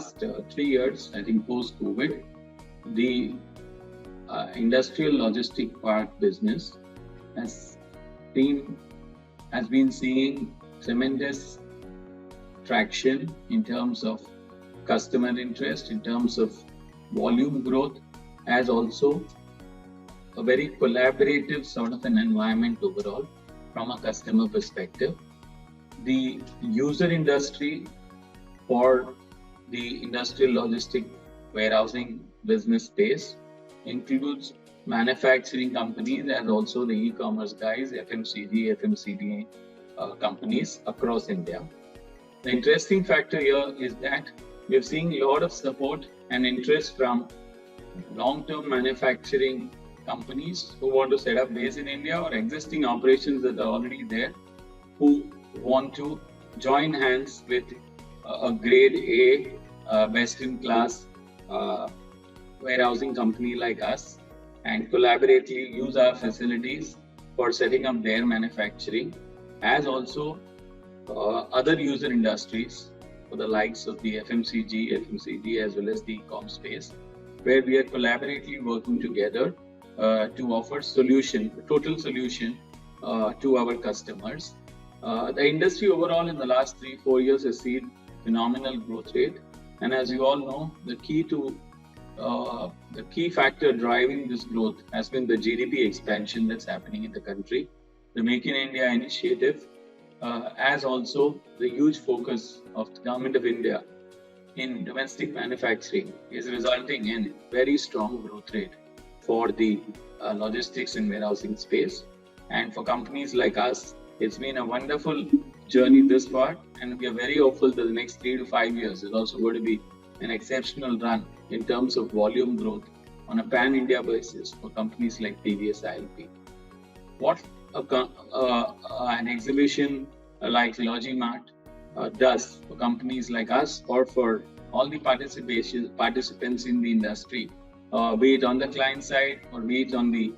last 3 years, I think post-COVID, the industrial logistic park business has been seeing tremendous traction in terms of customer interest, in terms of volume growth, as also a very collaborative sort of an environment overall from a customer perspective. The user industry for the industrial logistic warehousing business space includes manufacturing companies and also the e-commerce guys, FMCG companies across India. The interesting factor here is that we are seeing a lot of support and interest from long-term manufacturing companies who want to set up base in India or existing operations that are already there, who want to join hands with a grade A, best-in-class warehousing company like us and collaboratively use our facilities for setting up their manufacturing, as also other user industries for the likes of the FMCG as well as the e-com space, where we are collaboratively working together to offer total solution to our customers. The industry overall in the last 3-4 years has seen phenomenal growth rate, and as you all know, the key factor driving this growth has been the GDP expansion that's happening in the country. The Make in India initiative, as also the huge focus of the Government of India in domestic manufacturing is resulting in very strong growth rate for the logistics and warehousing space. And for companies like us, it's been a wonderful journey this far, and we are very hopeful that the next 3 to 5 years is also going to be an exceptional run in terms of volume growth on a pan-India basis for companies like TVS ILP. What an exhibition like LogiMAT does for companies like us or for all the participants in the industry, be it on the client side or be it on the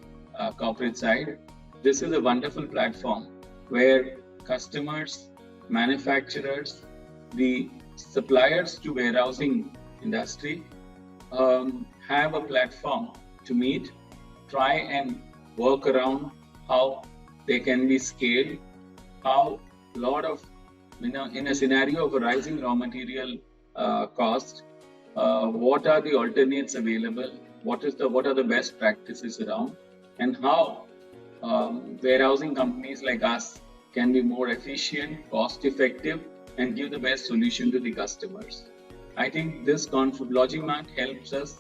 corporate side, this is a wonderful platform where customers, manufacturers, the suppliers to warehousing industry have a platform to meet, try and work around how they can be scaled, how a lot of, in a scenario of a rising raw material cost, what are the alternates available, what are the best practices around, and how warehousing companies like us can be more efficient, cost effective, and give the best solution to the customers. I think this LogiMAT helps us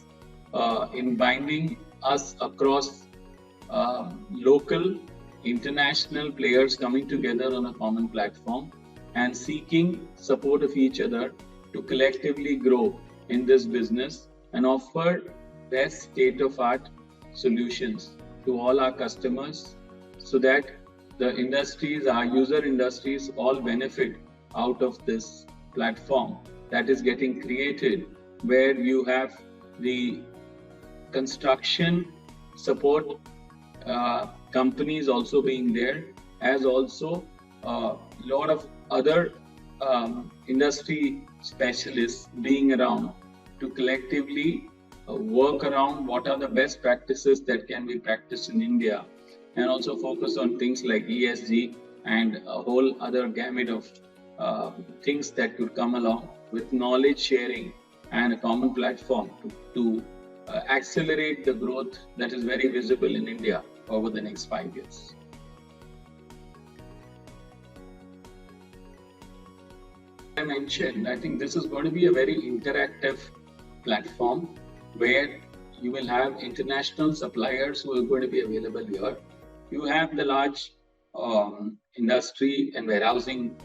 in binding us across local, international players coming together on a common platform and seeking support of each other to collectively grow in this business and offer best state-of-art solutions to all our customers so that the industries, our user industries, all benefit out of this platform that is getting created, where you have the construction support companies also being there, as also a lot of other industry specialists being around to collectively work around what are the best practices that can be practiced in India, and also focus on things like ESG and a whole other gamut of things that could come along with knowledge sharing and a common platform to accelerate the growth that is very visible in India over the next 5 years. I mentioned, I think this is going to be a very interactive platform where you will have international suppliers who are going to be available here. You have the large industry and warehousing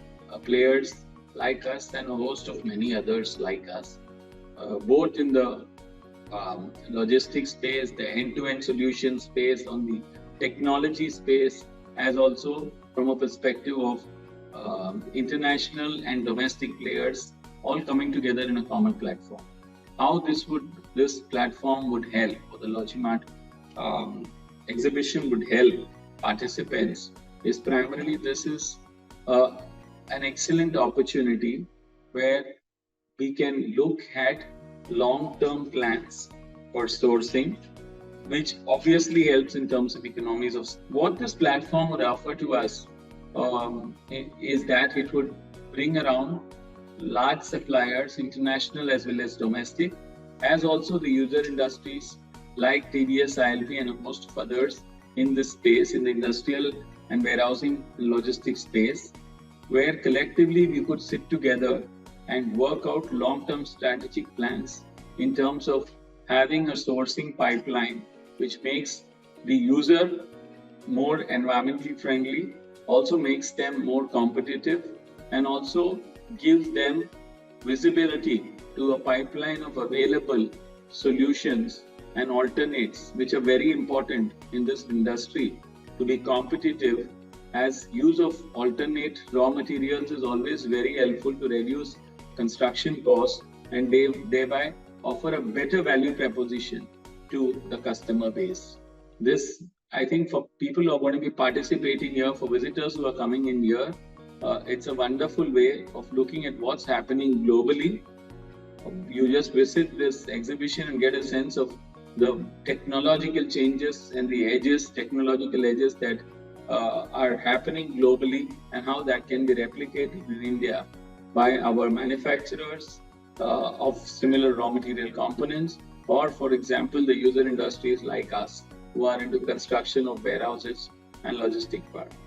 players like us and a host of many others like us, both in the logistics space, the end-to-end solution space, on the technology space, as also from a perspective of international and domestic players all coming together in a common platform. How this platform would help, or the LogiMAT exhibition would help participants, is primarily this is an excellent opportunity where we can look at long-term plans for sourcing, which obviously helps in terms of economies of what this platform would offer to us. Is that it would bring around large suppliers, international as well as domestic, as also the user industries like TVS, ILP, and a host of others in this space, in the industrial and warehousing logistics space, where collectively we could sit together and work out long-term strategic plans in terms of having a sourcing pipeline which makes the user more environmentally friendly, also makes them more competitive, and also gives them visibility to a pipeline of available solutions and alternates, which are very important in this industry to be competitive, as use of alternate raw materials is always very helpful to reduce construction costs and thereby offer a better value proposition to the customer base. This, I think, for people who are going to be participating here, for visitors who are coming in here, it's a wonderful way of looking at what's happening globally. You just visit this exhibition and get a sense of the technological changes and the technological edges that are happening globally, and how that can be replicated in India by our manufacturers of similar raw material components, or for example, the user industries like us who are into construction of warehouses and logistic parks.